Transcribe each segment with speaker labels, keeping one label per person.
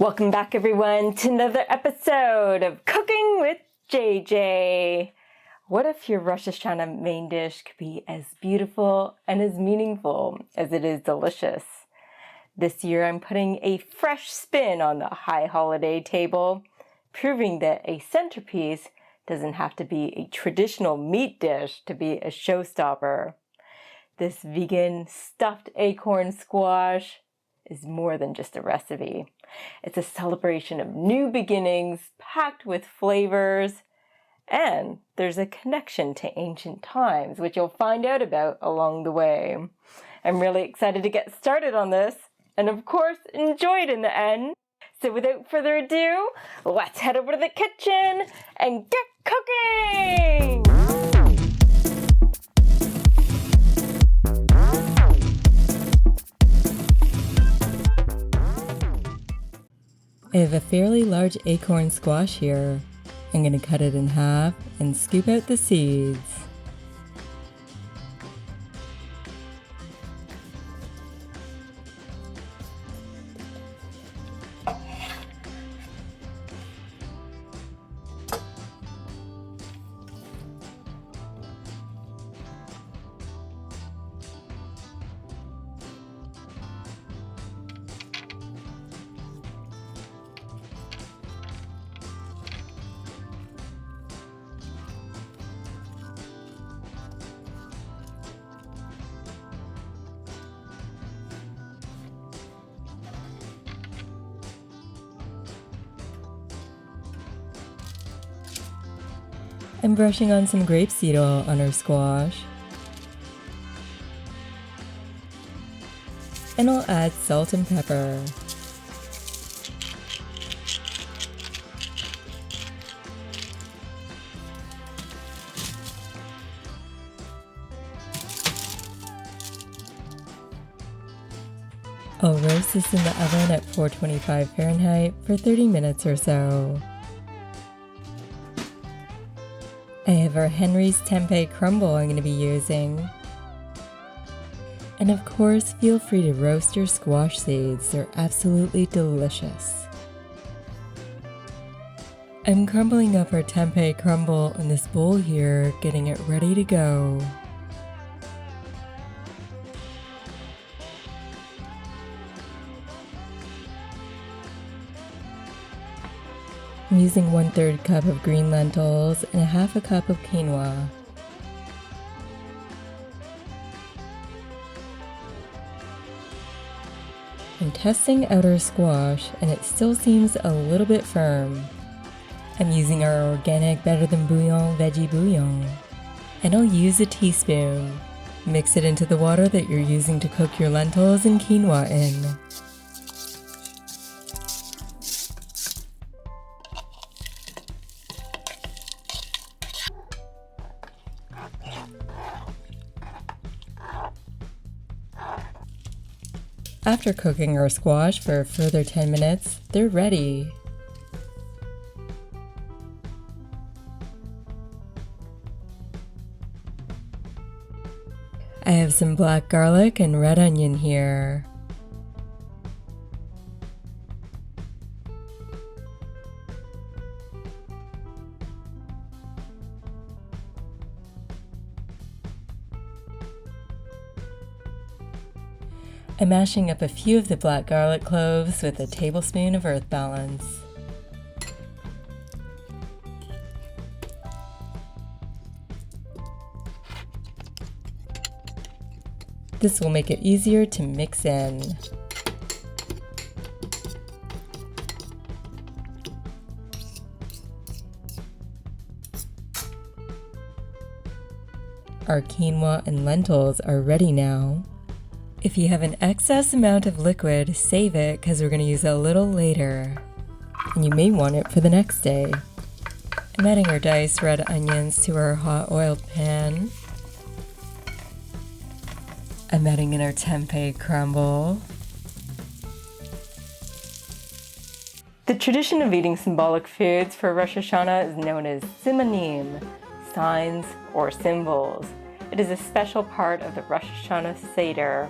Speaker 1: Welcome back everyone to another episode of Cooking with JJ. What if your Rosh Hashanah main dish could be as beautiful and as meaningful as it is delicious? This year I'm putting a fresh spin on the high holiday table, proving that a centerpiece doesn't have to be a traditional meat dish to be a showstopper. This vegan stuffed acorn squash is more than just a recipe. It's a celebration of new beginnings packed with flavors, and there's a connection to ancient times, which you'll find out about along the way. I'm really excited to get started on this, and of course, enjoy it in the end. So without further ado, let's head over to the kitchen and get cooking! I have a fairly large acorn squash here. I'm going to cut it in half and scoop out the seeds. I'm brushing on some grapeseed oil on our squash. And I'll add salt and pepper. I'll roast this in the oven at 425 Fahrenheit for 30 minutes or so. I have our Henry's Tempeh Crumble I'm going to be using. And of course, feel free to roast your squash seeds, they're absolutely delicious. I'm crumbling up our Tempeh Crumble in this bowl here, getting it ready to go. I'm using 1/3 cup of green lentils and 1/2 cup of quinoa. I'm testing out our squash and it still seems a little bit firm. I'm using our organic Better Than Bouillon Veggie Bouillon. And I'll use a teaspoon. Mix it into the water that you're using to cook your lentils and quinoa in. After cooking our squash for a further 10 minutes, they're ready. I have some black garlic and red onion here. I'm mashing up a few of the black garlic cloves with a tablespoon of earth balance. This will make it easier to mix in. Our quinoa and lentils are ready now. If you have an excess amount of liquid, save it because we're going to use it a little later. And you may want it for the next day. I'm adding our diced red onions to our hot oiled pan. I'm adding in our tempeh crumble. The tradition of eating symbolic foods for Rosh Hashanah is known as simanim, signs or symbols. It is a special part of the Rosh Hashanah Seder.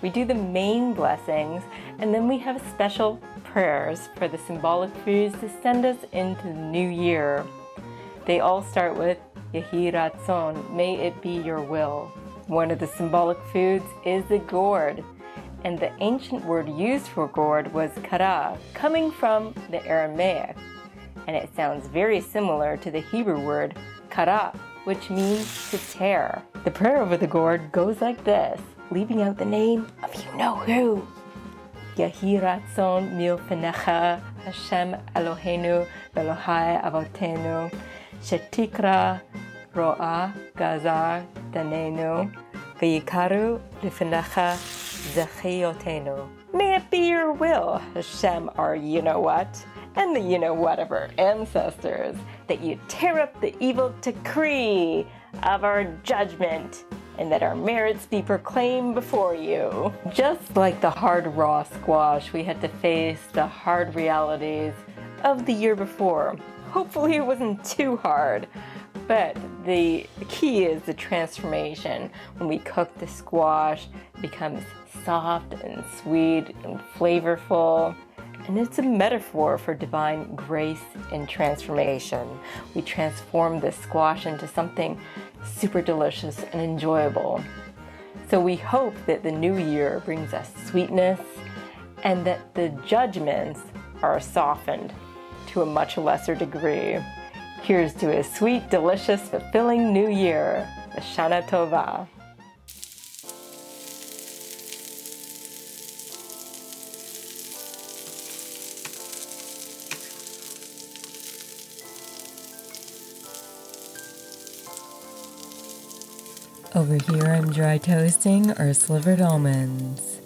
Speaker 1: we do the main blessings, and then we have special prayers for the symbolic foods to send us into the new year. They all start with Yehi Ratzon, may it be your will. One of the symbolic foods is the gourd, and the ancient word used for gourd was kara, coming from the Aramaic, and it sounds very similar to the Hebrew word kara, which means to tear. The prayer over the gourd goes like this, leaving out the name of you-know-who. Yehi Ratzon milfenecha Hashem Eloheinu Elohai Avotenu Shetikra Ro'a Gazar Danenu V'yikaru Lifenecha Zechiotenu. May it be your will, Hashem, our you-know-what, and the you-know-what of our ancestors, that you tear up the evil decree of our judgment, and that our merits be proclaimed before you. Just like the hard raw squash, we had to face the hard realities of the year before. Hopefully it wasn't too hard, but the key is the transformation. When we cook the squash, it becomes soft and sweet and flavorful. And it's a metaphor for divine grace and transformation. We transform the squash into something super delicious and enjoyable. So we hope that the new year brings us sweetness and that the judgments are softened to a much lesser degree. Here's to a sweet, delicious, fulfilling new year. Shana Tova. Over here I'm dry toasting our slivered almonds.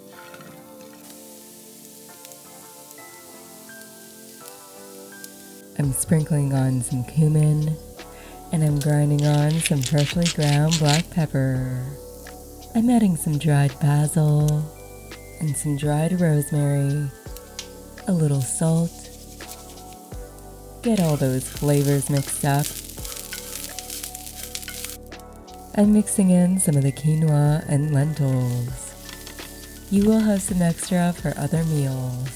Speaker 1: I'm sprinkling on some cumin, and I'm grinding on some freshly ground black pepper. I'm adding some dried basil and some dried rosemary, a little salt. Get all those flavors mixed up. I'm mixing in some of the quinoa and lentils. You will have some extra for other meals.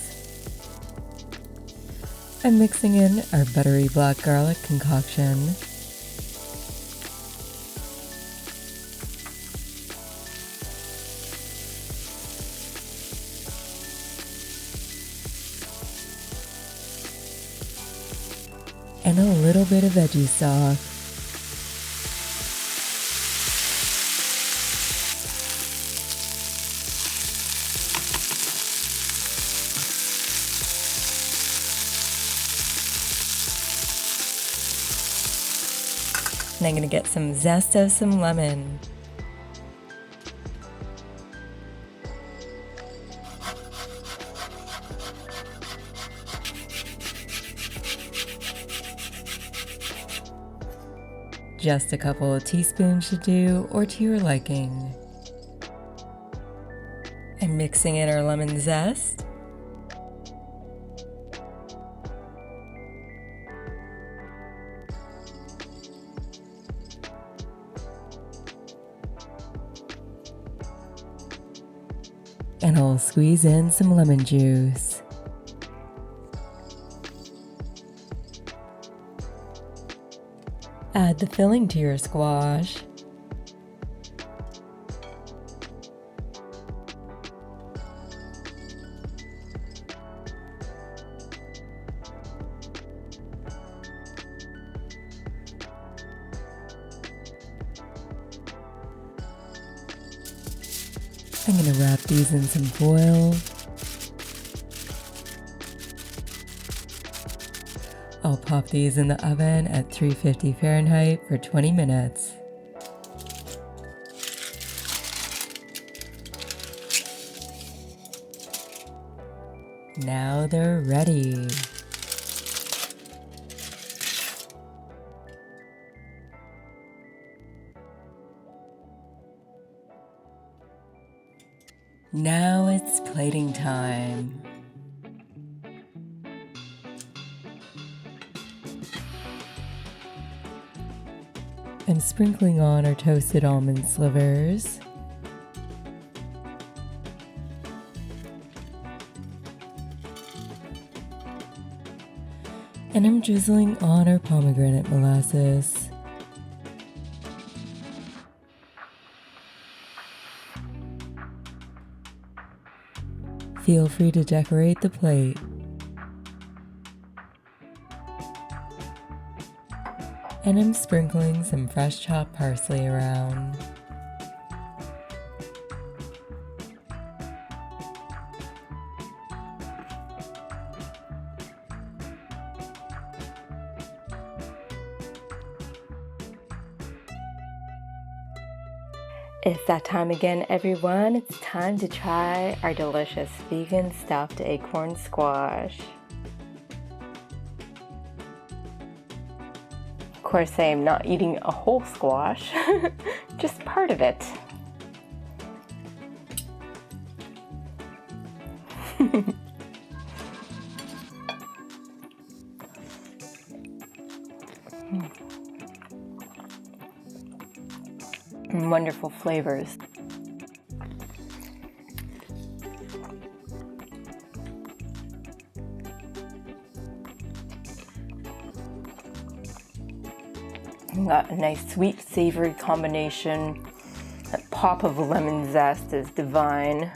Speaker 1: I'm mixing in our buttery black garlic concoction. And a little bit of veggie stock. And I'm going to get some zest of some lemon. Just a couple of teaspoons should do, or to your liking. I'm mixing in our lemon zest. And I'll squeeze in some lemon juice. Add the filling to your squash. I'm going to wrap these in some foil. I'll pop these in the oven at 350 Fahrenheit for 20 minutes. Now they're ready. Now it's plating time. I'm sprinkling on our toasted almond slivers. And I'm drizzling on our pomegranate molasses. Feel free to decorate the plate. And I'm sprinkling some fresh chopped parsley around. It's that time again, everyone. It's time to try our delicious vegan stuffed acorn squash. Of course, I am not eating a whole squash, just part of it. Wonderful flavors. Got a nice sweet savory combination. That pop of lemon zest is divine.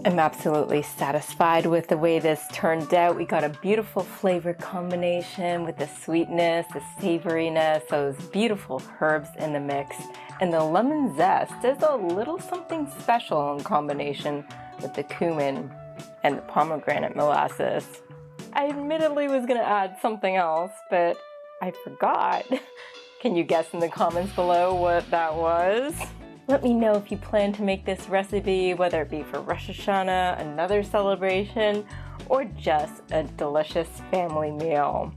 Speaker 1: I'm absolutely satisfied with the way this turned out. We got a beautiful flavor combination with the sweetness, the savoriness, those beautiful herbs in the mix. And the lemon zest is a little something special in combination with the cumin and the pomegranate molasses. I admittedly was gonna add something else, but I forgot. Can you guess in the comments below what that was? Let me know if you plan to make this recipe, whether it be for Rosh Hashanah, another celebration, or just a delicious family meal.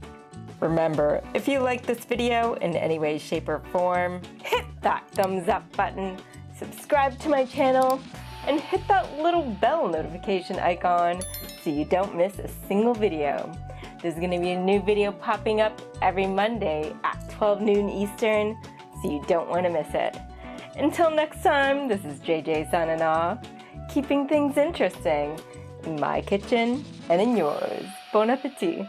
Speaker 1: Remember, if you like this video in any way, shape, or form, hit that thumbs up button, subscribe to my channel, and hit that little bell notification icon so you don't miss a single video. There's gonna be a new video popping up every Monday at 12 noon Eastern, so you don't wanna miss it. Until next time, this is JJ signing off, keeping things interesting in my kitchen and in yours. Bon appetit!